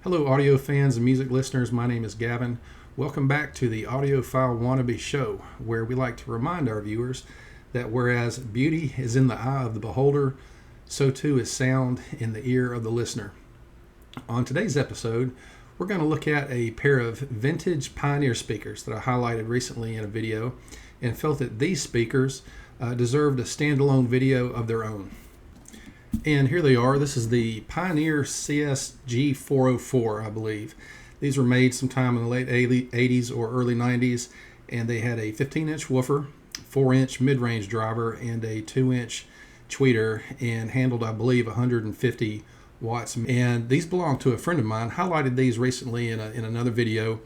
Hello audio fans and music listeners, my name is Gavin. Welcome back to the Audiophile Wannabe Show, where we like to remind our viewers that whereas beauty is in the eye of the beholder, so too is sound in the ear of the listener. On today's episode, we're going to look at a pair of vintage Pioneer speakers that I highlighted recently in a video and felt that these speakers deserved a standalone video of their own. And here they are. This is the Pioneer CS-G404, I believe. These were made sometime in the late 80s or early 90s, and they had a 15-inch woofer, 4-inch mid-range driver, and a 2-inch tweeter, and handled, I believe, 150 watts. And these belong to a friend of mine. Highlighted these recently in another video.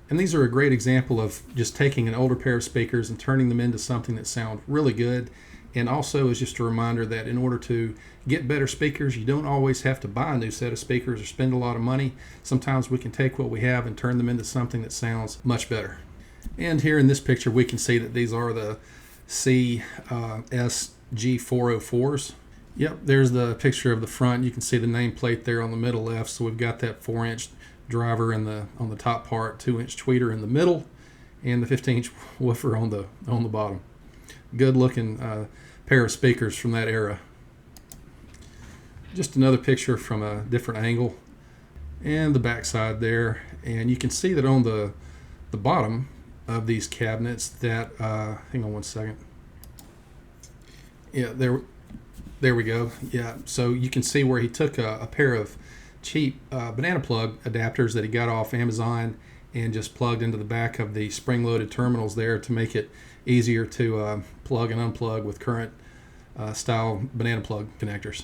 And these are a great example of just taking an older pair of speakers and turning them into something that sounds really good. And also is just a reminder that in order to get better speakers, you don't always have to buy a new set of speakers or spend a lot of money. Sometimes we can take what we have and turn them into something that sounds much better. And here in this picture, we can see that these are the CS-G404s. Yep, there's the picture of the front. You can see the nameplate there on the middle left. So we've got that 4-inch driver on the top part, 2-inch tweeter in the middle, and the 15-inch woofer on the bottom. Good looking pair of speakers from that era. Just another picture from a different angle, and the back side there, and you can see that on the bottom of these cabinets that hang on one second. Yeah, there we go. Yeah, so you can see where he took a pair of cheap banana plug adapters that he got off Amazon and just plugged into the back of the spring-loaded terminals there to make it easier to plug and unplug with current style banana plug connectors.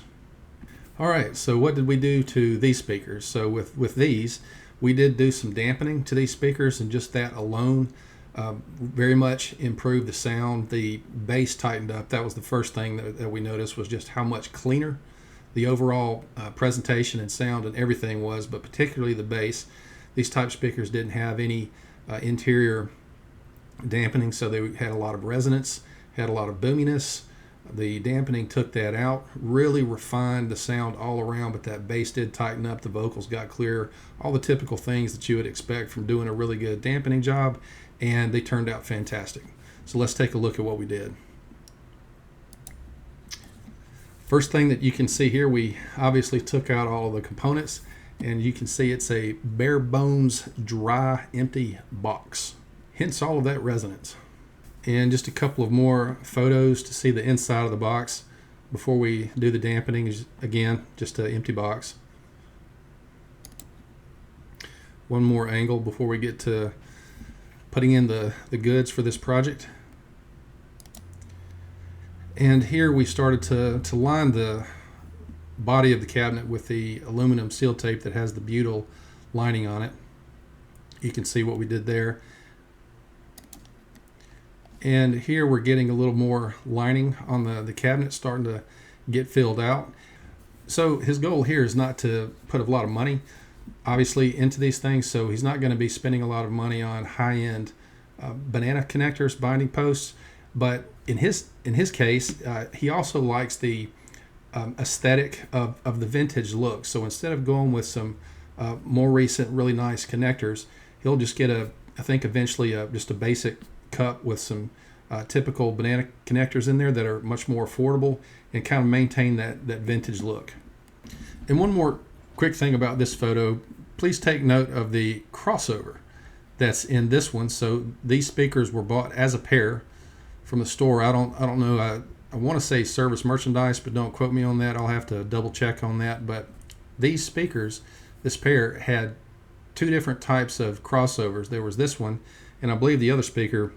All right, so what did we do to these speakers? So with these, we did do some dampening to these speakers, and just that alone very much improved the sound. The bass tightened up. That was the first thing that we noticed, was just how much cleaner the overall presentation and sound and everything was, but particularly the bass. These type speakers didn't have any interior dampening, so they had a lot of resonance, had a lot of boominess. The dampening took that out, really refined the sound all around, but that bass did tighten up, the vocals got clearer, all the typical things that you would expect from doing a really good dampening job, and they turned out fantastic. So let's take a look at what we did. First thing that you can see here, we obviously took out all of the components, and you can see it's a bare bones, dry, empty box. Hence all of that resonance. And just a couple of more photos to see the inside of the box before we do the dampening. Is again just an empty box. One more angle before we get to putting in the goods for this project. And here we started to line the body of the cabinet with the aluminum seal tape that has the butyl lining on it. You can see what we did there. And here we're getting a little more lining on the cabinet, starting to get filled out. So his goal here is not to put a lot of money, obviously, into these things. So he's not going to be spending a lot of money on high-end banana connectors, binding posts. But in his case, he also likes the aesthetic of the vintage look. So instead of going with some more recent, really nice connectors, he'll just get I think eventually just a basic cup with some typical banana connectors in there that are much more affordable and kind of maintain that vintage look. And one more quick thing about this photo, please take note of the crossover that's in this one. So these speakers were bought as a pair from the store. I don't know, I want to say service merchandise, but don't quote me on that. I'll have to double check on that. But these speakers, this pair, had two different types of crossovers. There was this one, and I believe the other speaker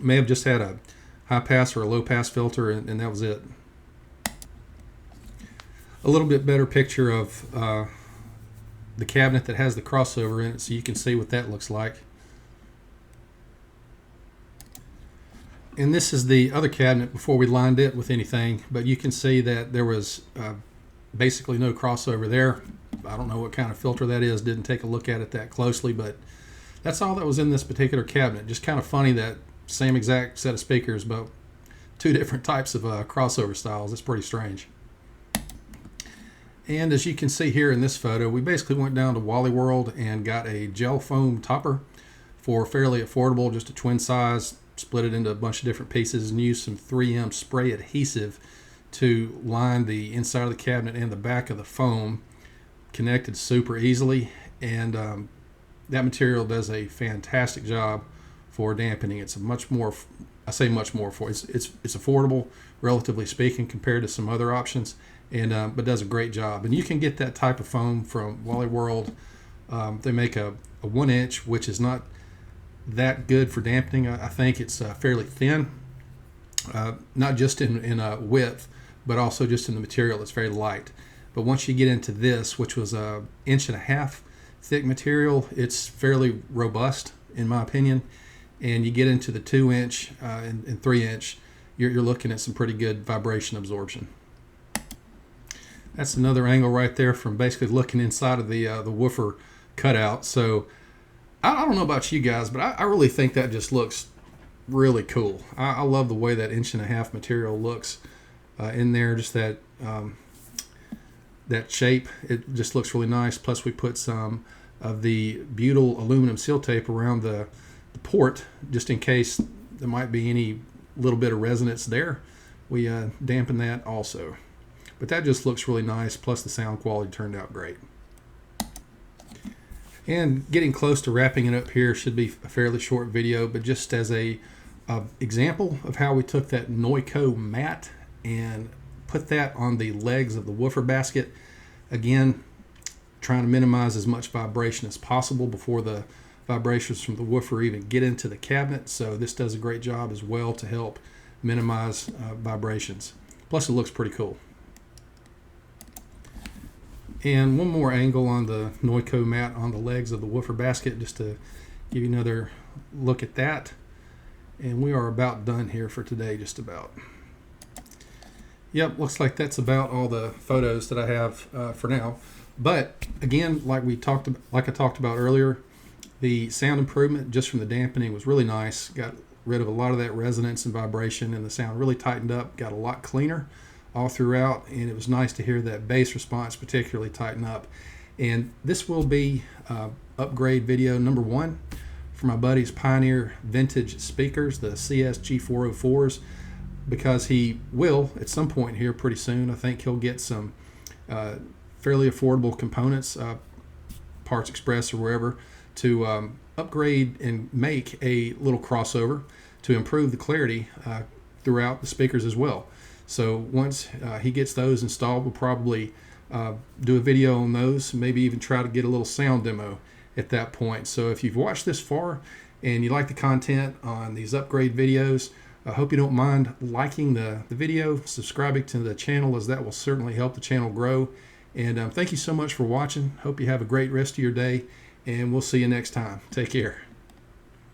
may have just had a high pass or a low pass filter, and that was it. A little bit better picture of the cabinet that has the crossover in it, so you can see what that looks like. And this is the other cabinet before we lined it with anything, but you can see that there was basically no crossover there. I don't know what kind of filter that is, didn't take a look at it that closely, but that's all that was in this particular cabinet. Just kind of funny that same exact set of speakers, but two different types of crossover styles. It's pretty strange. And as you can see here in this photo, we basically went down to Wally World and got a gel foam topper for fairly affordable, just a twin size, split it into a bunch of different pieces and used some 3M spray adhesive to line the inside of the cabinet and the back of the foam. Connected super easily, and that material does a fantastic job for dampening. It's a much more, I say much more for it's affordable, relatively speaking, compared to some other options, and but does a great job. And you can get that type of foam from Wally World. They make a 1 inch, which is not that good for dampening. I think it's fairly thin, not just in width, but also just in the material. It's very light. But once you get into this, which was a 1.5 inch thick material, it's fairly robust in my opinion. And you get into the 2 inch and 3 inch, you're looking at some pretty good vibration absorption. That's another angle right there from basically looking inside of the woofer cutout. So I don't know about you guys, but I really think that just looks really cool. I love the way that 1.5 inch material looks in there. Just that that shape, it just looks really nice. Plus we put some of the butyl aluminum seal tape around the port, just in case there might be any little bit of resonance there. We dampen that also. But that just looks really nice, plus the sound quality turned out great. And getting close to wrapping it up here, should be a fairly short video, but just as a example of how we took that Neuco mat and put that on the legs of the woofer basket. Again, trying to minimize as much vibration as possible before the vibrations from the woofer even get into the cabinet. So this does a great job as well to help minimize vibrations. Plus it looks pretty cool. And one more angle on the Neuco mat on the legs of the woofer basket, just to give you another look at that. And we are about done here for today, just about. Yep, looks like that's about all the photos that I have for now. But again, like I talked about earlier, the sound improvement just from the dampening was really nice. Got rid of a lot of that resonance and vibration, and the sound really tightened up, got a lot cleaner all throughout, and it was nice to hear that bass response particularly tighten up. And this will be upgrade video number 1 for my buddy's Pioneer vintage speakers, the CS-G404s, because he will at some point here pretty soon. I think he'll get some fairly affordable components, Parts Express or wherever, to upgrade and make a little crossover to improve the clarity throughout the speakers as well. So once he gets those installed, we'll probably do a video on those, maybe even try to get a little sound demo at that point. So if you've watched this far and you like the content on these upgrade videos, I hope you don't mind liking the video, subscribing to the channel, as that will certainly help the channel grow. And thank you so much for watching. Hope you have a great rest of your day, and we'll see you next time. Take care.